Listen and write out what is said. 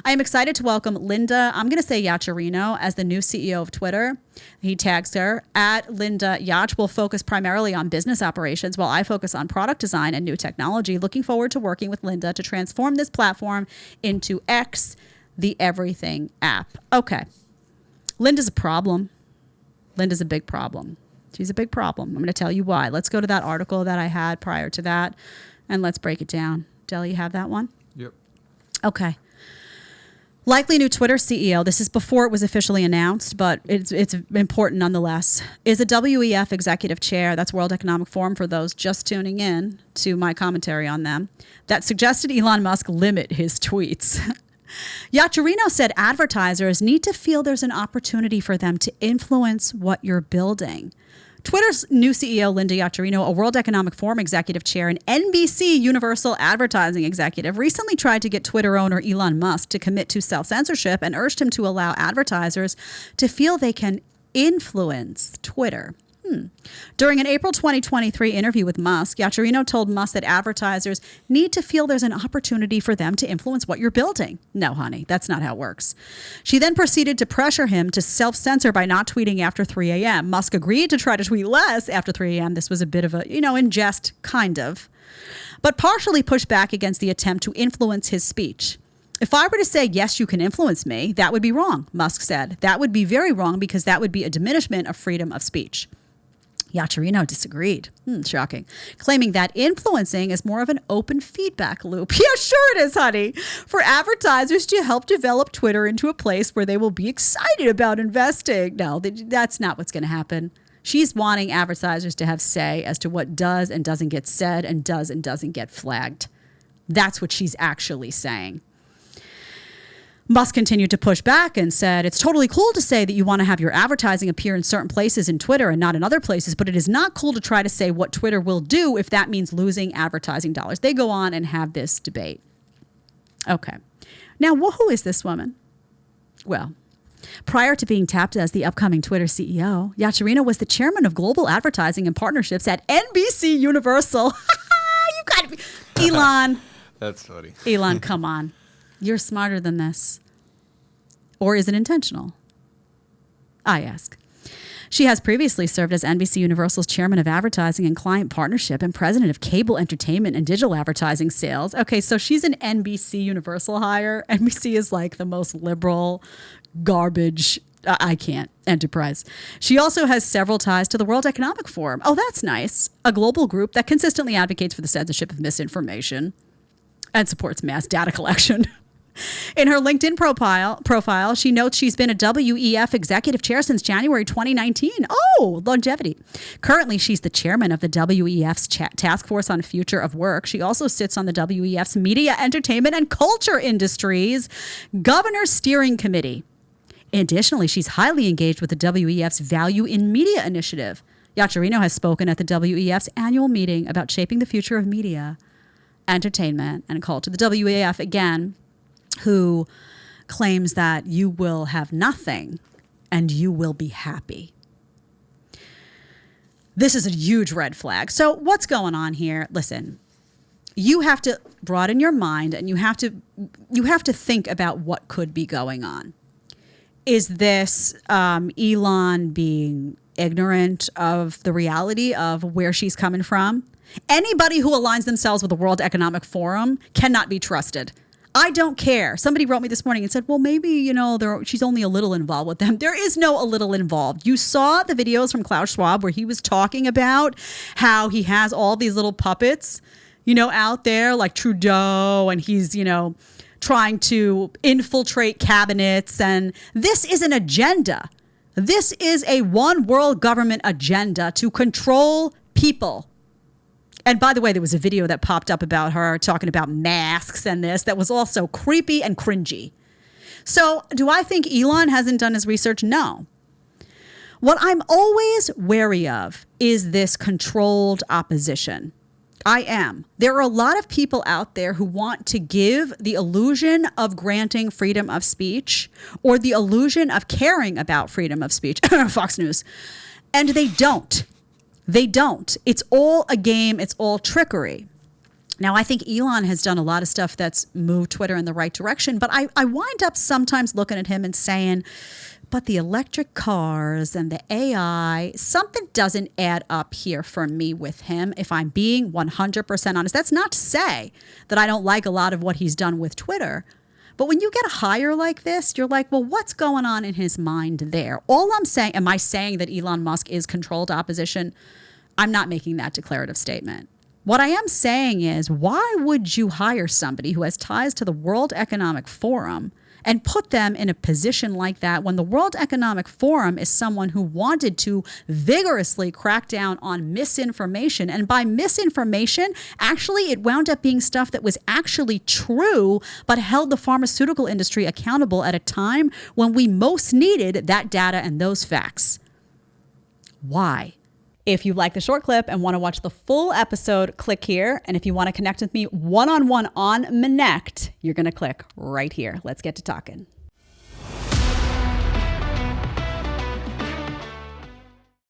I am excited to welcome Linda, I'm going to say Yaccarino, as the new CEO of Twitter. He tags her at Linda Yach. Will focus primarily on business operations while I focus on product design and new technology. Looking forward to working with Linda to transform this platform into X, the everything app. Okay. Linda's a problem. Linda's a big problem. She's a big problem. I'm going to tell you why. Let's go to that article that I had prior to that, and let's break it down. Del, you have that one? Yep. Okay. Likely new Twitter CEO, this is before it was officially announced, but it's important nonetheless, is a WEF executive chair, that's World Economic Forum for those just tuning in to my commentary on them, that suggested Elon Musk limit his tweets. Yaccarino said advertisers need to feel there's an opportunity for them to influence what you're building. Twitter's new CEO, Linda Yaccarino, a World Economic Forum executive chair and NBC Universal Advertising executive, recently tried to get Twitter owner Elon Musk to commit to self-censorship and urged him to allow advertisers to feel they can influence Twitter. During an April 2023 interview with Musk, Yaccarino told Musk that advertisers need to feel there's an opportunity for them to influence what you're building. No, honey, that's not how it works. She then proceeded to pressure him to self-censor by not tweeting after 3 a.m. Musk agreed to try to tweet less after 3 a.m. This was a bit of a, in jest, kind of, but partially pushed back against the attempt to influence his speech. If I were to say, yes, you can influence me, that would be wrong, Musk said. That would be very wrong because that would be a diminishment of freedom of speech. Yaccarino disagreed. Shocking. Claiming that influencing is more of an open feedback loop. Yeah, sure it is, honey. For advertisers to help develop Twitter into a place where they will be excited about investing. No, that's not what's going to happen. She's wanting advertisers to have say as to what does and doesn't get said and does and doesn't get flagged. That's what she's actually saying. Musk continued to push back and said, it's totally cool to say that you want to have your advertising appear in certain places in Twitter and not in other places, but it is not cool to try to say what Twitter will do if that means losing advertising dollars. They go on and have this debate. Okay. Now, who is this woman? Well, prior to being tapped as the upcoming Twitter CEO, Yaccarino was the chairman of global advertising and partnerships at NBC Universal. You got to be... Elon. That's funny. Elon, come on. You're smarter than this. Or is it intentional? I ask. She has previously served as NBC Universal's chairman of advertising and client partnership and president of cable entertainment and digital advertising sales. Okay, so she's an NBC Universal hire. NBC is like the most liberal garbage, enterprise. She also has several ties to the World Economic Forum. Oh, that's nice. A global group that consistently advocates for the censorship of misinformation and supports mass data collection. In her LinkedIn profile, she notes she's been a WEF executive chair since January 2019. Oh, longevity. Currently, she's the chairman of the WEF's Task Force on Future of Work. She also sits on the WEF's Media, Entertainment, and Culture Industries Governor's Steering Committee. Additionally, she's highly engaged with the WEF's Value in Media initiative. Yaccarino has spoken at the WEF's annual meeting about shaping the future of media, entertainment, and culture. The WEF, again, who claims that you will have nothing and you will be happy. This is a huge red flag. So what's going on here? Listen, you have to broaden your mind and you have to think about what could be going on. Is this Elon being ignorant of the reality of where she's coming from? Anybody who aligns themselves with the World Economic Forum cannot be trusted. I don't care. Somebody wrote me this morning and said, well, maybe, she's only a little involved with them. There is no a little involved. You saw the videos from Klaus Schwab where he was talking about how he has all these little puppets, out there like Trudeau, and he's, trying to infiltrate cabinets. And this is an agenda. This is a one world government agenda to control people. And by the way, there was a video that popped up about her talking about masks and this that was also creepy and cringy. So do I think Elon hasn't done his research? No. What I'm always wary of is this controlled opposition. I am. There are a lot of people out there who want to give the illusion of granting freedom of speech or the illusion of caring about freedom of speech. Fox News. And they don't. They don't. It's all a game. It's all trickery. Now, I think Elon has done a lot of stuff that's moved Twitter in the right direction, but I wind up sometimes looking at him and saying, but the electric cars and the AI, something doesn't add up here for me with him, if I'm being 100% honest. That's not to say that I don't like a lot of what he's done with Twitter. But when you get a hire like this, you're like, well, what's going on in his mind there? All I'm saying, am I saying that Elon Musk is controlled opposition? I'm not making that declarative statement. What I am saying is, why would you hire somebody who has ties to the World Economic Forum and put them in a position like that when the World Economic Forum is someone who wanted to vigorously crack down on misinformation? And by misinformation, actually, it wound up being stuff that was actually true, but held the pharmaceutical industry accountable at a time when we most needed that data and those facts. Why? If you like the short clip and want to watch the full episode, click here. And if you want to connect with me one-on-one on Connect, you're going to click right here. Let's get to talking.